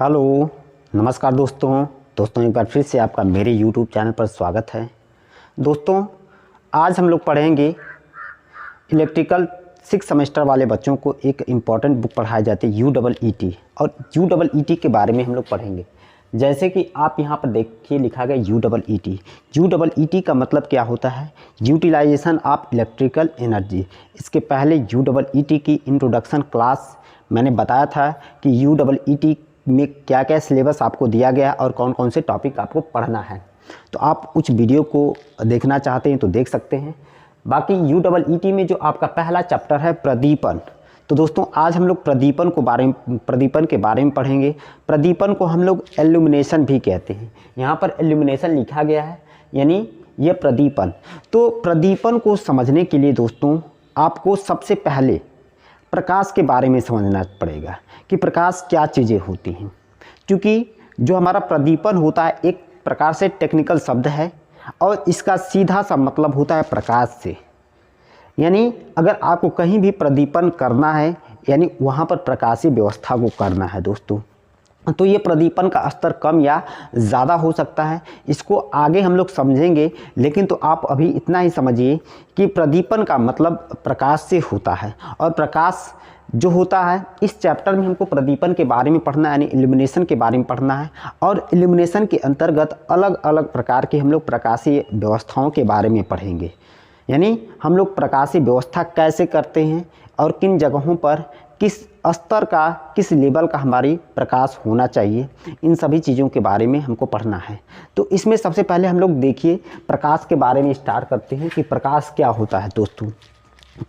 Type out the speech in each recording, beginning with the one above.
Hello, नमस्कार दोस्तों एक बार फिर से आपका मेरे YouTube चैनल पर स्वागत है। दोस्तों आज हम लोग पढ़ेंगे इलेक्ट्रिकल 6 सेमेस्टर वाले बच्चों को एक इम्पॉर्टेंट बुक पढ़ाई जाती है UEET, और UEET के बारे में हम लोग पढ़ेंगे। जैसे कि आप यहाँ पर देखिए लिखा गया UEET। UEET का मतलब क्या होता है? Utilisation of electrical energy. इसके पहले UEET की इंट्रोडक्शन क्लास मैंने बताया था कि UEET में क्या क्या सिलेबस आपको दिया गया और कौन कौन से टॉपिक आपको पढ़ना है। तो आप उस वीडियो को देखना चाहते हैं तो देख सकते हैं। बाकी UEET में जो आपका पहला चैप्टर है प्रदीपन। तो दोस्तों आज हम लोग प्रदीपन के बारे में पढ़ेंगे। प्रदीपन को हम लोग एल्यूमिनेशन भी कहते हैं। यहाँ पर एल्यूमिनेशन लिखा गया है, यानी ये प्रदीपन। तो प्रदीपन को समझने के लिए दोस्तों आपको सबसे पहले प्रकाश के बारे में समझना पड़ेगा कि प्रकाश क्या चीज़ें होती हैं। क्योंकि जो हमारा प्रदीपन होता है एक प्रकार से टेक्निकल शब्द है और इसका सीधा सा मतलब होता है प्रकाश से। यानी अगर आपको कहीं भी प्रदीपन करना है यानी वहाँ पर प्रकाशीय व्यवस्था को करना है दोस्तों, तो ये प्रदीपन का स्तर कम या ज़्यादा हो सकता है। इसको आगे हम लोग समझेंगे, लेकिन तो आप अभी इतना ही समझिए कि प्रदीपन का मतलब प्रकाश से होता है। और प्रकाश जो होता है इस चैप्टर में हमको प्रदीपन के बारे में पढ़ना है, यानी इल्यूमिनेशन के बारे में पढ़ना है। और इल्यूमिनेशन के अंतर्गत अलग अलग प्रकार की हम लोग प्रकाशीय व्यवस्थाओं के बारे में पढ़ेंगे। यानी हम लोग प्रकाशीय व्यवस्था कैसे करते हैं और किन जगहों पर किस स्तर का किस लेवल का हमारी प्रकाश होना चाहिए, इन सभी चीज़ों के बारे में हमको पढ़ना है। तो इसमें सबसे पहले हम लोग देखिए प्रकाश के बारे में स्टार्ट करते हैं कि प्रकाश क्या होता है दोस्तों।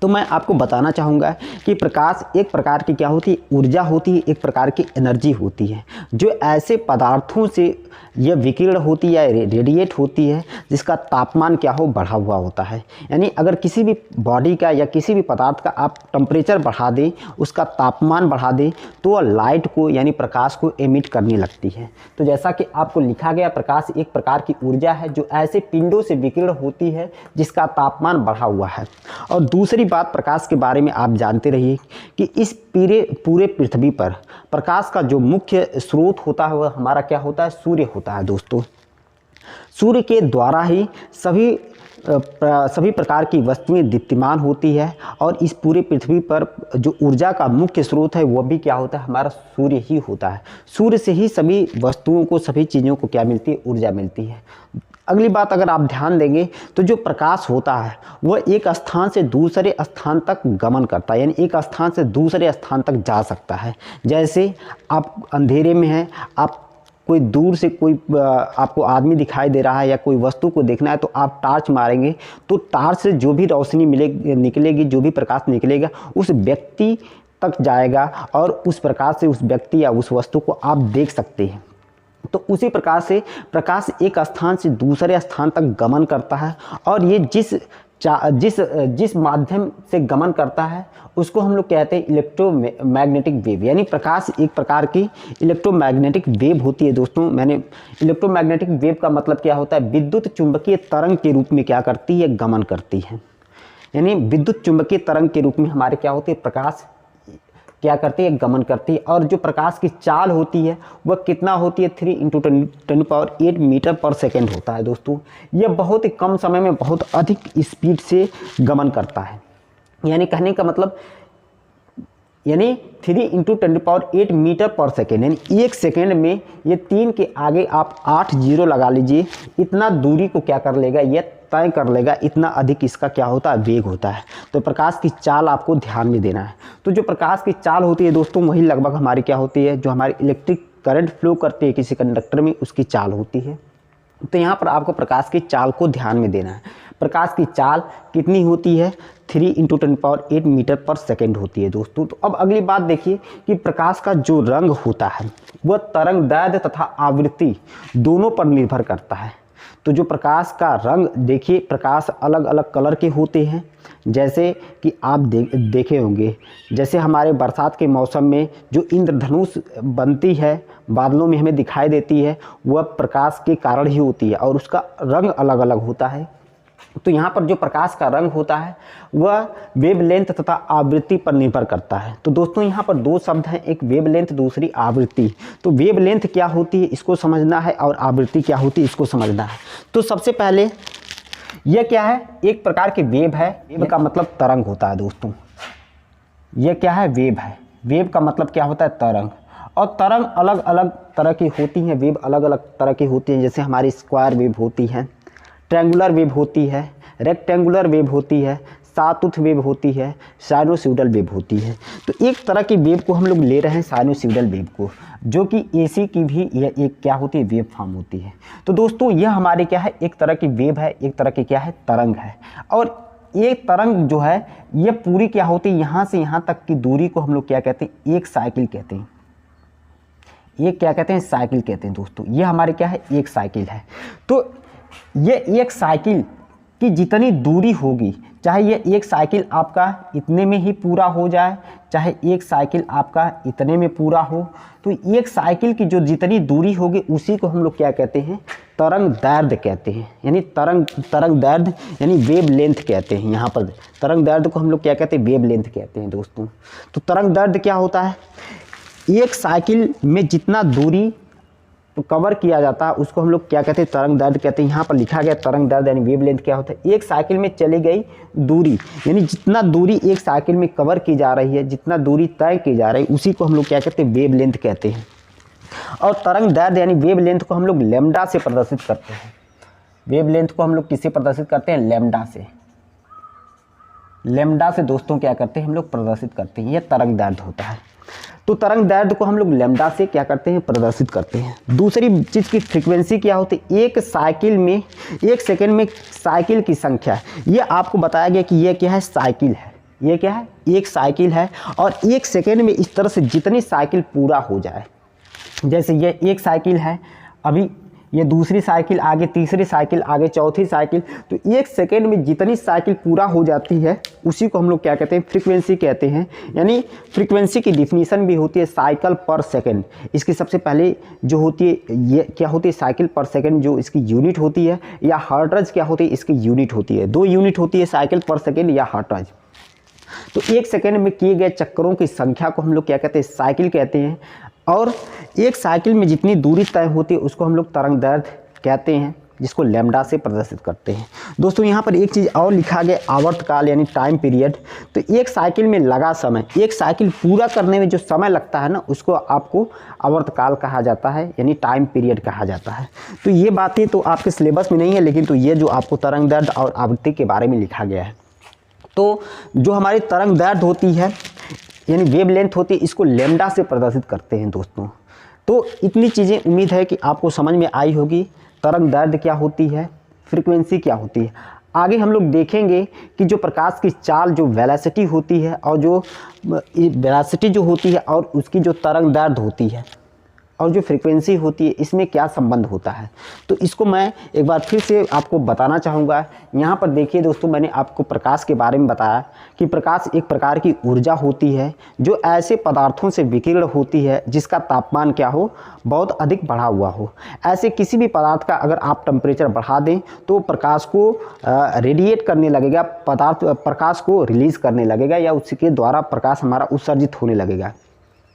तो मैं आपको बताना चाहूँगा कि प्रकाश एक प्रकार की क्या होती है, ऊर्जा होती है, एक प्रकार की एनर्जी होती है जो ऐसे पदार्थों से यह विकिरण होती है, रेडिएट होती है जिसका तापमान क्या हो, बढ़ा हुआ होता है। यानी अगर किसी भी बॉडी का या किसी भी पदार्थ का आप टेम्परेचर बढ़ा दें, उसका तापमान बढ़ा दें, तो वह लाइट को यानी प्रकाश को एमिट करने लगती है। तो जैसा कि आपको लिखा गया, प्रकाश एक प्रकार की ऊर्जा है जो ऐसे पिंडों से विकिरण होती है जिसका तापमान बढ़ा हुआ है। और दूसरी बात प्रकाश के बारे में आप जानते रहिए कि इस पूरे पृथ्वी पर प्रकाश का जो मुख्य स्रोत होता है वह हमारा क्या होता है, सूर्य होता है दोस्तों। सूर्य के द्वारा ही सभी प्रकार की वस्तुएं दीप्तिमान होती है। और इस पूरे पृथ्वी पर जो ऊर्जा का मुख्य स्रोत है वह भी क्या होता है, हमारा सूर्य ही होता है। सूर्य से ही सभी वस्तुओं को, सभी चीज़ों को क्या मिलती है, ऊर्जा मिलती है। अगली बात अगर आप ध्यान देंगे तो जो प्रकाश होता है वह एक स्थान से दूसरे स्थान तक गमन करता है, यानी एक स्थान से दूसरे स्थान तक जा सकता है। जैसे आप अंधेरे में हैं, आप कोई दूर से कोई आपको आदमी दिखाई दे रहा है या कोई वस्तु को देखना है, तो आप टार्च मारेंगे तो टार्च से जो भी रोशनी निकलेगी, जो भी प्रकाश निकलेगा उस व्यक्ति तक जाएगा और उस प्रकाश से उस व्यक्ति या उस वस्तु को आप देख सकते हैं। तो उसी प्रकार से प्रकाश एक स्थान से दूसरे स्थान तक गमन करता है। और ये जिस माध्यम से गमन करता है उसको हम लोग कहते हैं इलेक्ट्रोमैग्नेटिक वेव। यानी प्रकाश एक प्रकार की इलेक्ट्रोमैग्नेटिक वेव होती है दोस्तों। इलेक्ट्रोमैग्नेटिक वेव का मतलब क्या होता है, विद्युत चुंबकीय तरंग के रूप में क्या करती है, गमन करती है। यानी विद्युत चुंबकीय तरंग के रूप में हमारे क्या होती है, प्रकाश क्या करती है, गमन करती है। और जो प्रकाश की चाल होती है वह कितना होती है, 3 × 10⁸ मीटर पर सेकेंड होता है दोस्तों। यह बहुत ही कम समय में बहुत अधिक स्पीड से गमन करता है। यानी कहने का मतलब 3 × 10⁸ मीटर पर सेकेंड, यानी एक सेकेंड में ये 3 के आगे आप 8 जीरो लगा लीजिए, इतना दूरी को क्या कर लेगा, यह तय कर लेगा। इतना अधिक इसका क्या होता है, वेग होता है। तो प्रकाश की चाल आपको ध्यान में देना है। तो जो प्रकाश की चाल होती है दोस्तों वही लगभग हमारी क्या होती है, जो हमारी इलेक्ट्रिक करंट फ्लो करती है किसी कंडक्टर में, उसकी चाल होती है। तो यहाँ पर आपको प्रकाश की चाल को ध्यान में देना है। प्रकाश की चाल कितनी होती है, 3 × 10⁸ मीटर पर सेकेंड होती है दोस्तों। तो अब अगली बात देखिए कि प्रकाश का जो रंग होता है वह तरंग दैर्ध्य तथा आवृत्ति दोनों पर निर्भर करता है। तो जो प्रकाश का रंग देखिए, प्रकाश अलग अलग कलर के होते हैं। जैसे कि आप देखे होंगे, जैसे हमारे बरसात के मौसम में जो इंद्रधनुष बनती है, बादलों में हमें दिखाई देती है, वह प्रकाश के कारण ही होती है और उसका रंग अलग अलग होता है। तो यहाँ पर जो प्रकाश का रंग होता है वह वेवलेंथ तथा आवृत्ति पर निर्भर करता है। तो दोस्तों यहाँ पर दो शब्द हैं, एक वेवलेंथ, दूसरी आवृत्ति। तो वेवलेंथ क्या होती है इसको समझना है और आवृत्ति क्या होती है इसको समझना है। तो सबसे पहले यह क्या है, एक प्रकार की वेव है। वेव का मतलब तरंग होता है दोस्तों। यह क्या है, वेव है। वेव का मतलब क्या होता है, तरंग। और तरंग अलग अलग तरह की होती हैं, वेव अलग अलग तरह की होती हैं। जैसे हमारी स्क्वायर वेव होती है, ट्रायंगुलर वेव होती है, रेक्टेंगुलर वेव होती है, सातुथ वेव होती है, साइनोसॉइडल वेव होती है। तो एक तरह की वेव को हम लोग ले रहे हैं, साइनोसॉइडल वेव को, जो कि एसी की भी यह एक क्या होती है, वेव फॉर्म होती है। तो दोस्तों यह हमारे क्या है, एक तरह की वेव है, एक तरह की क्या है, तरंग है। और ये तरंग जो है ये पूरी क्या होती है, यहाँ से यहाँ तक की दूरी को हम लोग क्या कहते हैं, एक साइकिल कहते हैं। ये क्या कहते हैं, साइकिल कहते हैं दोस्तों। ये हमारे क्या है, एक साइकिल है। तो ये एक साइकिल की जितनी दूरी होगी, चाहे ये एक साइकिल आपका इतने में ही पूरा हो जाए, चाहे एक साइकिल आपका इतने में पूरा हो, तो एक साइकिल की जो जितनी दूरी होगी उसी को हम लोग क्या कहते हैं, तरंग दैर्ध्य कहते हैं। यानी तरंग दैर्ध्य यानी वेव लेंथ कहते हैं। यहाँ पर तरंग दैर्ध्य को हम लोग क्या कहते हैं, वेव लेंथ कहते हैं दोस्तों। तो तरंग दैर्ध्य क्या होता है, एक साइकिल में जितना दूरी तो कवर किया जाता है उसको हम लोग क्या कहते हैं, तरंग दैर्ध्य कहते हैं। यहाँ पर लिखा गया तरंग दैर्ध्य यानी वेवलेंथ क्या होता है, एक साइकिल में चली गई दूरी, यानी जितना दूरी एक साइकिल में कवर की जा रही है, जितना दूरी तय की जा रही है, उसी को हम लोग क्या कहते हैं, वेवलेंथ कहते हैं। और तरंग दैर्ध्य यानी वेवलेंथ को हम लोग लैम्डा से प्रदर्शित करते हैं। वेवलेंथ को हम लोग किससे प्रदर्शित करते हैं, लैम्डा से। लैम्डा से दोस्तों क्या करते हैं, हम लोग प्रदर्शित करते हैं। यह तरंग दैर्ध्य होता है। तो तरंग दैर्ध्य को हम लोग लैम्डा से क्या करते हैं, प्रदर्शित करते हैं। दूसरी चीज़ की फ्रीक्वेंसी क्या होती है, एक साइकिल में, एक सेकेंड में साइकिल की संख्या, ये आपको बताया गया कि ये क्या है, साइकिल है। ये क्या है, एक साइकिल है। और एक सेकेंड में इस तरह से जितनी साइकिल पूरा हो जाए, जैसे ये एक साइकिल है, अभी ये दूसरी साइकिल आगे, तीसरी साइकिल आगे, चौथी साइकिल, तो एक सेकेंड में जितनी साइकिल पूरा हो जाती है उसी को हम लोग क्या कहते हैं, फ्रीक्वेंसी कहते हैं। यानी फ्रीक्वेंसी की डिफिनीशन भी होती है साइकिल पर सेकेंड। इसकी सबसे पहले जो होती है ये क्या होती है, साइकिल पर सेकेंड जो इसकी यूनिट होती है, या हर्ट्ज क्या होती है, इसकी यूनिट होती है। दो यूनिट होती है, साइकिल पर सेकेंड या हर्ट्ज। तो एक सेकेंड में किए गए चक्करों की संख्या को हम लोग क्या कहते हैं, साइकिल कहते हैं। और एक साइकिल में जितनी दूरी तय होती है उसको हम लोग तरंग दैर्ध्य कहते हैं, जिसको लैम्डा से प्रदर्शित करते हैं। दोस्तों यहाँ पर एक चीज़ और लिखा गया, आवर्तकाल यानी टाइम पीरियड। तो एक साइकिल में लगा समय, एक साइकिल पूरा करने में जो समय लगता है ना, उसको आपको आवर्तकाल कहा जाता है, यानी टाइम पीरियड कहा जाता है। तो ये बातें तो आपके सिलेबस में नहीं है, लेकिन तो ये जो आपको तरंग दैर्ध्य और आवृत्ति के बारे में लिखा गया है। तो जो हमारी तरंग दैर्ध्य होती है यानी वेवलेंथ होती है, इसको लैम्डा से प्रदर्शित करते हैं दोस्तों। तो इतनी चीज़ें उम्मीद है कि आपको समझ में आई होगी। तरंग दैर्ध्य क्या होती है, फ्रीक्वेंसी क्या होती है। आगे हम लोग देखेंगे कि जो प्रकाश की चाल, जो वेलोसिटी होती है, और जो वेलोसिटी जो होती है और उसकी जो तरंग दैर्ध्य होती है और जो फ्रीक्वेंसी होती है, इसमें क्या संबंध होता है। तो इसको मैं एक बार फिर से आपको बताना चाहूँगा। यहाँ पर देखिए दोस्तों, मैंने आपको प्रकाश के बारे में बताया कि प्रकाश एक प्रकार की ऊर्जा होती है जो ऐसे पदार्थों से विकिरण होती है जिसका तापमान क्या हो, बहुत अधिक बढ़ा हुआ हो। ऐसे किसी भी पदार्थ का अगर आप टेम्परेचर बढ़ा दें तो प्रकाश को रेडिएट करने लगेगा, प्रकाश को रिलीज़ करने लगेगा, या उसके द्वारा प्रकाश हमारा उत्सर्जित होने लगेगा।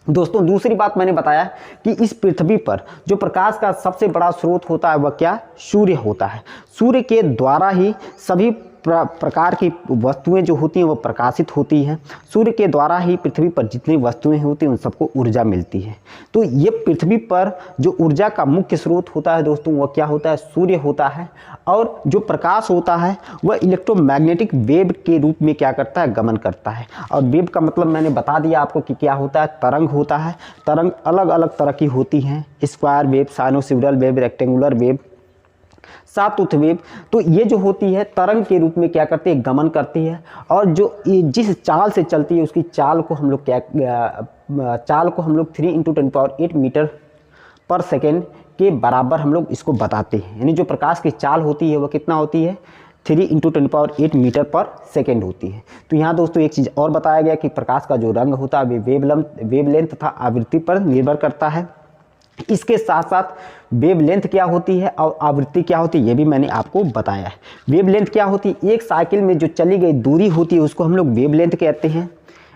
दोस्तों दूसरी बात मैंने बताया कि इस पृथ्वी पर जो प्रकाश का सबसे बड़ा स्रोत होता है वह क्या, सूर्य होता है। सूर्य के द्वारा ही सभी प्रकार की वस्तुएं जो होती हैं वो प्रकाशित होती हैं। सूर्य के द्वारा ही पृथ्वी पर जितनी वस्तुएं होती हैं उन सबको ऊर्जा मिलती है। तो ये पृथ्वी पर जो ऊर्जा का मुख्य स्रोत होता है दोस्तों, वह क्या होता है, सूर्य होता है। और जो प्रकाश होता है वह इलेक्ट्रोमैग्नेटिक वेव के रूप में क्या करता है, गमन करता है। और वेव का मतलब मैंने बता दिया आपको कि क्या होता है, तरंग होता है। तरंग अलग अलग तरह की होती हैं, square wave, sinusoidal wave, rectangular wave, sawtooth wave. तो ये जो होती है तरंग के रूप में क्या करती है, गमन करती है। और जो जिस चाल से चलती है उसकी चाल को हम लोग क्या, चाल को हम लोग 3 × 10⁸ मीटर पर सेकेंड के बराबर हम लोग इसको बताते हैं। यानी जो प्रकाश की चाल होती है वह कितना होती है, 3 × 10⁸ मीटर पर सेकेंड होती है। तो यहाँ दोस्तों एक चीज़ और बताया गया कि प्रकाश का जो रंग होता है वे वेवलेंथ तथा आवृत्ति पर निर्भर करता है। इसके साथ साथ वेवलेंथ क्या होती है और आवृत्ति क्या होती है ये भी मैंने आपको बताया है। वेवलेंथ क्या होती है, एक साइकिल में जो चली गई दूरी होती है उसको हम लोग वेवलेंथ कहते हैं,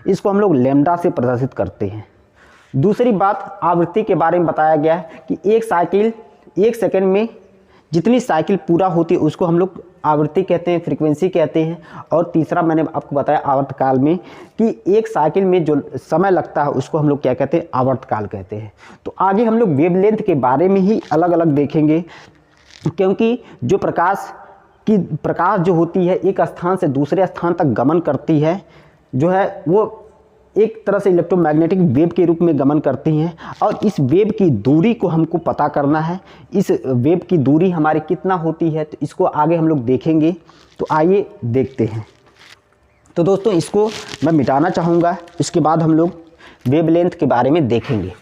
इसको हम लोग लैम्डा से प्रदर्शित करते हैं। दूसरी बात आवृत्ति के बारे में बताया गया है कि एक साइकिल 1 सेकंड में जितनी साइकिल पूरा होती है उसको हम लोग आवृत्ति कहते हैं, फ्रीक्वेंसी कहते हैं। और तीसरा मैंने आपको बताया आवर्तकाल में कि एक साइकिल में जो समय लगता है उसको हम लोग क्या कहते हैं, आवर्तकाल कहते हैं। तो आगे हम लोग वेवलेंथ के बारे में ही अलग अलग देखेंगे, क्योंकि जो प्रकाश जो होती है एक स्थान से दूसरे स्थान तक गमन करती है, जो है वो एक तरह से इलेक्ट्रोमैग्नेटिक वेव के रूप में गमन करती हैं। और इस वेव की दूरी को हमको पता करना है, इस वेव की दूरी हमारी कितना होती है, तो इसको आगे हम लोग देखेंगे। तो आइए देखते हैं। तो दोस्तों इसको मैं मिटाना चाहूँगा, इसके बाद हम लोग वेवलेंथ के बारे में देखेंगे।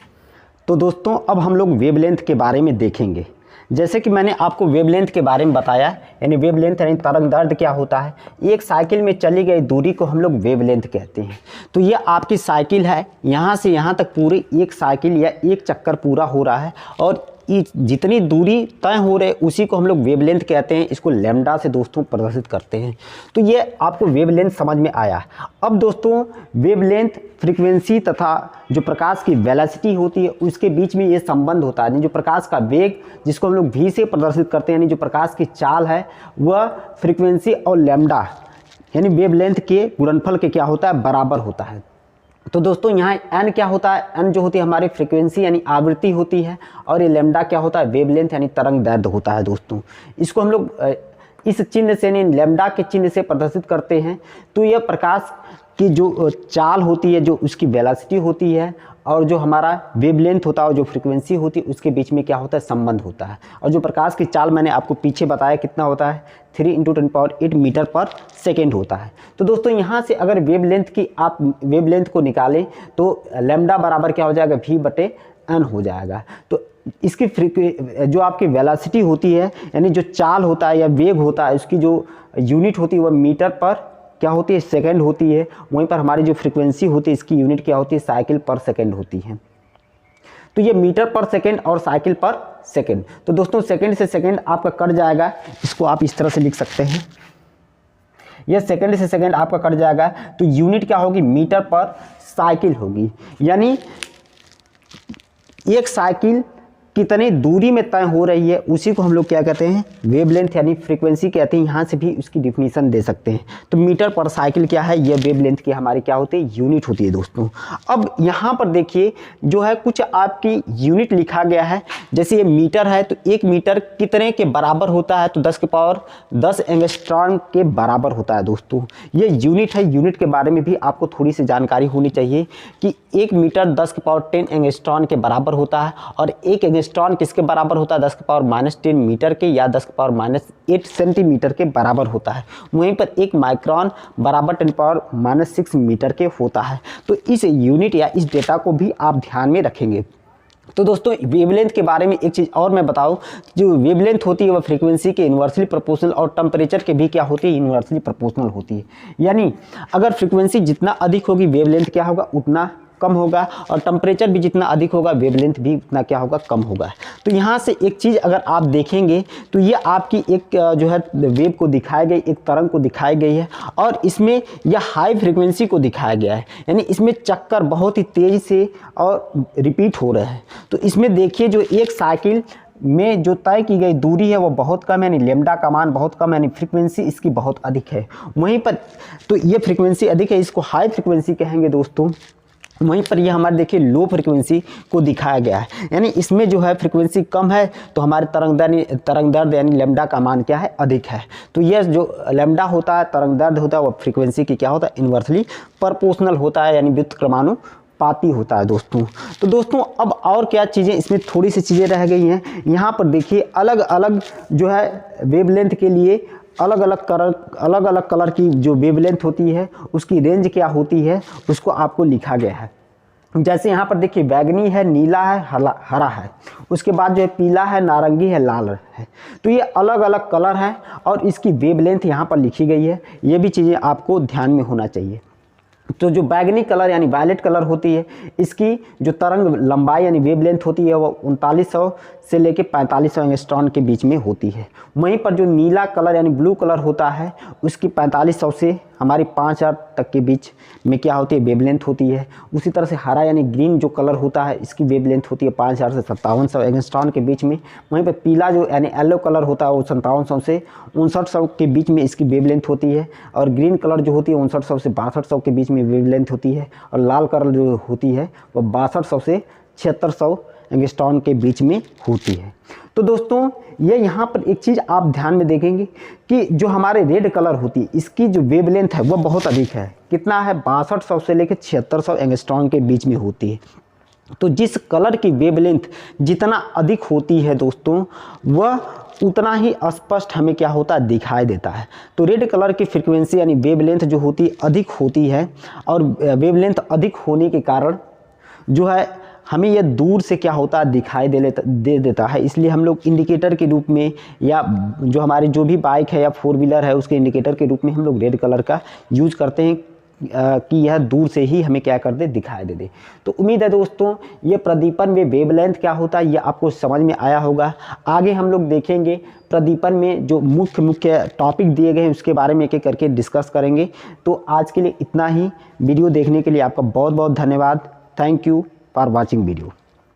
तो दोस्तों अब हम लोग वेवलेंथ के बारे में देखेंगे। जैसे कि मैंने आपको वेवलेंथ के बारे में बताया, यानी वेवलेंथ यानी तरंग दैर्ध्य क्या होता है, एक साइकिल में चली गई दूरी को हम लोग वेवलेंथ कहते हैं। तो ये आपकी साइकिल है, यहाँ से यहाँ तक पूरी एक साइकिल या एक चक्कर पूरा हो रहा है और जितनी दूरी तय हो रही उसी को हम लोग वेवलेंथ कहते हैं। इसको लैम्डा से दोस्तों प्रदर्शित करते हैं। तो ये आपको वेवलेंथ समझ में आया। अब दोस्तों वेवलेंथ, फ्रीक्वेंसी तथा जो प्रकाश की वेलोसिटी होती है उसके बीच में ये संबंध होता है। जो प्रकाश का वेग जिसको हम लोग v से प्रदर्शित करते हैं, यानी जो प्रकाश की चाल है वह फ्रीक्वेंसी और लैम्डा यानी वेवलेंथ के गुणनफल के क्या होता है, बराबर होता है। तो दोस्तों यहाँ n क्या होता है, n जो होती है हमारी फ्रीक्वेंसी यानी आवृत्ति होती है, और ये लैम्डा क्या होता है, वेवलेंथ यानी तरंग दैर्ध्य होता है। दोस्तों इसको हम लोग इस चिन्ह से यानी लैम्डा के चिन्ह से प्रदर्शित करते हैं। तो यह प्रकाश की जो चाल होती है, जो उसकी वेलोसिटी होती है, और जो हमारा वेवलेंथ होता है और जो फ्रीक्वेंसी होती है उसके बीच में क्या होता है, संबंध होता है। और जो प्रकाश की चाल मैंने आपको पीछे बताया कितना होता है, 3 × 10⁸ मीटर पर सेकेंड होता है। तो दोस्तों यहाँ से अगर आप वेवलेंथ को निकालें तो लैम्डा बराबर क्या हो जाएगा, v/n हो जाएगा। तो इसकी जो आपकी वेलोसिटी होती है यानी जो चाल होता है या वेग होता है, उसकी जो यूनिट होती है वह मीटर पर क्या होती है, सेकंड होती है। वहीं पर हमारी जो फ्रीक्वेंसी होती है इसकी यूनिट क्या होती है, साइकिल पर सेकंड होती है। तो ये मीटर पर सेकंड और साइकिल पर सेकंड। तो दोस्तों सेकंड से सेकंड आपका कट जाएगा, इसको आप इस तरह से लिख सकते हैं, यह सेकंड से सेकंड आपका कट जाएगा। तो यूनिट क्या होगी, मीटर पर साइकिल होगी। यानी एक साइकिल कितनी दूरी में तय हो रही है उसी को हम लोग क्या कहते हैं, वेवलेंथ यानी फ्रीक्वेंसी कहते हैं। यहाँ से भी उसकी डिफिनीशन दे सकते हैं। तो मीटर पर साइकिल क्या है, ये वेवलेंथ की हमारी क्या होती है, यूनिट होती है। दोस्तों अब यहाँ पर देखिए जो है कुछ आपकी यूनिट लिखा गया है। जैसे ये मीटर है तो 1 मीटर कितने के बराबर होता है, तो 10⁻10 एंगस्ट्रॉन के बराबर होता है। दोस्तों ये यूनिट है, यूनिट के बारे में भी आपको थोड़ी सी जानकारी होनी चाहिए कि 1 मीटर 10⁻10 एंगस्ट्रॉन के बराबर होता है, और 1 एंगस्ट्रॉन किसके बराबर होता है, 10⁻10 मीटर के या 10⁻8 सेंटीमीटर के बराबर होता है। वहीं पर 1 माइक्रोन बराबर 10⁻6 मीटर के होता है। तो इस यूनिट या इस डेटा को भी आप ध्यान में रखेंगे। तो दोस्तों वेवलेंथ के बारे में एक चीज़ और मैं बताऊं, जो वेवलेंथ होती है वह फ्रीक्वेंसी के इन्वर्सली प्रोपोर्शनल और टेम्परेचर के भी क्या होती है, इन्वर्सली प्रोपोर्शनल होती है। यानी अगर फ्रीक्वेंसी जितना अधिक होगी वेवलेंथ क्या होगा, उतना कम होगा, और टेम्परेचर भी जितना अधिक होगा वेवलेंथ भी उतना क्या होगा, कम होगा। तो यहाँ से एक चीज़ अगर आप देखेंगे तो ये आपकी एक जो है वेव को दिखाई गई, एक तरंग को दिखाई गई है, और इसमें यह हाई फ्रीक्वेंसी को दिखाया गया है। यानी इसमें चक्कर बहुत ही तेज़ से और रिपीट हो रहे हैं। तो इसमें देखिए जो एक साइकिल में जो तय की गई दूरी है वो बहुत कम है, यानी लैम्डा का मान बहुत कम है, यानी फ्रीक्वेंसी इसकी बहुत अधिक है। वहीं पर तो ये फ्रीक्वेंसी अधिक है, इसको हाई फ्रीक्वेंसी कहेंगे दोस्तों। वहीं पर ये हमारे देखिए लो फ्रीक्वेंसी को दिखाया गया है, यानी इसमें जो है फ्रीक्वेंसी कम है तो हमारे तरंग दैर्ध्य यानी लैम्डा का मान क्या है, अधिक है। तो ये जो लैम्डा होता है, तरंग दैर्ध्य होता है, वो फ्रीक्वेंसी की क्या होता है, इन्वर्सली प्रोपोर्शनल होता है, यानी व्युत्क्रमानुपाती होता है। दोस्तों तो दोस्तों अब और क्या चीज़ें इसमें थोड़ी सी चीज़ें रह गई हैं। यहाँ पर देखिए अलग अलग जो है वेवलेंथ के लिए अलग अलग कलर की जो वेवलेंथ होती है उसकी रेंज क्या होती है उसको आपको लिखा गया है। जैसे यहाँ पर देखिए बैगनी है, नीला है, हरा है, उसके बाद जो है पीला है, नारंगी है, लाल है। तो ये अलग अलग कलर हैं और इसकी वेवलेंथ यहाँ पर लिखी गई है। ये भी चीज़ें आपको ध्यान में होना चाहिए। तो जो बैगनी कलर यानी वायलेट कलर होती है, इसकी जो तरंग लंबाई यानी वेवलेंथ होती है वो 3900 से लेके 4500 एंगस्ट्रॉन के बीच में होती है। वहीं पर जो नीला कलर यानी ब्लू कलर होता है उसकी 4500 से हमारी 5000 तक के बीच में क्या होती है, वेवलेंथ होती है। उसी तरह से हरा यानी ग्रीन जो कलर होता है इसकी वेवलेंथ होती है 5000 से 5700 एंगस्ट्रॉन के बीच में। वहीं पर पीला जो यानी येलो कलर होता है वो 5700 से 5900 के बीच में इसकी वेवलेंथ होती है। और ग्रीन कलर जो होती है 5900 से 6200 के बीच में वेवलेंथ होती है। और लाल कलर जो होती है वो 6200 से 7600 एंगस्ट्रॉन के बीच में होती है। तो दोस्तों ये यहाँ पर एक चीज़ आप ध्यान में देखेंगे कि जो हमारे रेड कलर होती है इसकी जो वेवलेंथ है वो बहुत अधिक है। कितना है, 6200 से लेकर 7600 एंगस्ट्रॉन के बीच में होती है। तो जिस कलर की वेवलेंथ जितना अधिक होती है दोस्तों वह उतना ही स्पष्ट हमें क्या होता है, दिखाई देता है। तो रेड कलर की फ्रीक्वेंसी यानी वेवलेंथ जो होती है अधिक होती है। और वेवलेंथ अधिक होने के कारण जो है हमें यह दूर से क्या होता है, दिखाई दे देता है। इसलिए हम लोग इंडिकेटर के रूप में या जो हमारे जो भी बाइक है या 4 व्हीलर है उसके इंडिकेटर के रूप में हम लोग रेड कलर का यूज करते हैं कि यह दूर से ही हमें क्या कर दे, दिखाई दे। तो उम्मीद है दोस्तों ये प्रदीपन में वेवलेंथ क्या होता है ये आपको समझ में आया होगा। आगे हम लोग देखेंगे प्रदीपन में जो मुख्य टॉपिक दिए गए हैं उसके बारे में एक एक करके डिस्कस करेंगे। तो आज के लिए इतना ही। वीडियो देखने के लिए आपका बहुत बहुत धन्यवाद। Thank you for watching video.